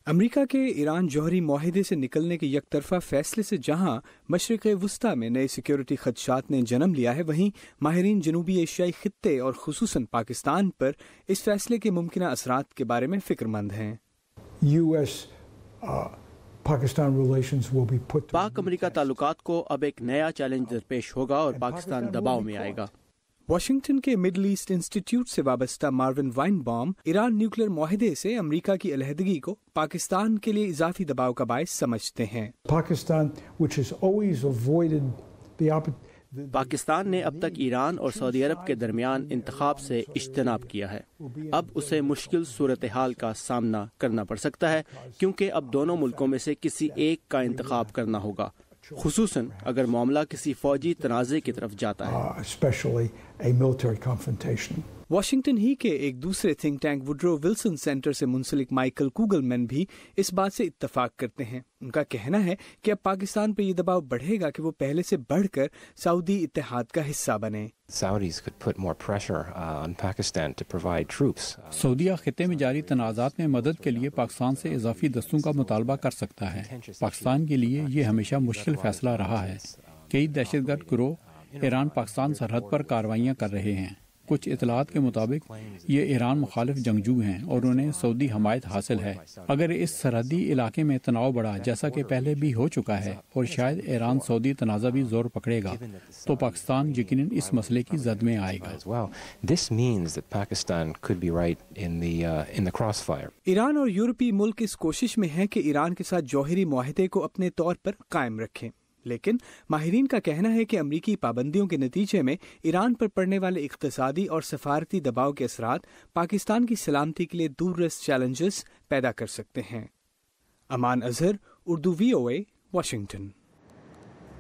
امریکہ کے ایران جوہری معاہدے سے نکلنے کے یک طرفہ فیصلے سے جہاں مشرق وسطی میں نئے سیکیورٹی خدشات نے جنم لیا ہے، وہیں ماہرین جنوبی ایشیائی خطے اور خصوصاً پاکستان پر اس فیصلے کے ممکنہ اثرات کے بارے میں فکر مند ہیں۔ پاک امریکہ تعلقات کو اب ایک نیا چیلنج درپیش ہوگا اور پاکستان دباؤ میں آئے گا۔ واشنگٹن کے مڈل ایسٹ انسٹیٹیوٹ سے وابستہ مارون وائن بام ایران نیوکلیر معاہدے سے امریکہ کی علیحدگی کو پاکستان کے لیے اضافی دباؤ کا باعث سمجھتے ہیں۔ پاکستان نے اب تک ایران اور سعودی عرب کے درمیان انتخاب سے اجتناب کیا ہے۔ اب اسے مشکل صورتحال کا سامنا کرنا پڑ سکتا ہے، کیونکہ اب دونوں ملکوں میں سے کسی ایک کا انتخاب کرنا ہوگا، خصوصاً اگر معاملہ کسی فوجی تنازع کی طرف جاتا ہے۔ واشنگٹن ہی کے ایک دوسرے think tank Woodrow Wilson centre سے منسلک مائیکل کوگلمین بھی اس بات سے اتفاق کرتے ہیں۔ ان کا کہنا ہے کہ اب پاکستان پہ یہ دباؤ بڑھے گا کہ وہ پہلے سے بڑھ کر سعودی اتحاد کا حصہ بنے۔ سعودیہ خطے میں جاری تنازعات میں مدد کے لیے پاکستان سے اضافی دستوں کا مطالبہ کر سکتا ہے۔ پاکستان کے لیے یہ ہمیشہ مشکل فیصلہ رہا ہے۔ کئی دہشت گرد گروہ ایران پاکستان سرحد پر کارروائیاں کر رہے ہیں۔ کچھ اطلاعات کے مطابق یہ ایران مخالف جنگجو ہیں اور انہیں سعودی حمایت حاصل ہے۔ اگر اس سرحدی علاقے میں تناؤ بڑھا، جیسا کہ پہلے بھی ہو چکا ہے، اور شاید ایران سعودی تنازع بھی زور پکڑے گا، تو پاکستان یقیناً اس مسئلے کی زد میں آئے گا۔ ایران اور یورپی ملک اس کوشش میں ہیں کہ ایران کے ساتھ جوہری معاہدے کو اپنے طور پر قائم رکھیں، لیکن ماہرین کا کہنا ہے کہ امریکی پابندیوں کے نتیجے میں ایران پر پڑنے والے اقتصادی اور سفارتی دباؤ کے اثرات پاکستان کی سلامتی کے لیے دور رس چیلنجز پیدا کر سکتے ہیں۔ امان اظہر، اردو VOA، واشنگٹن۔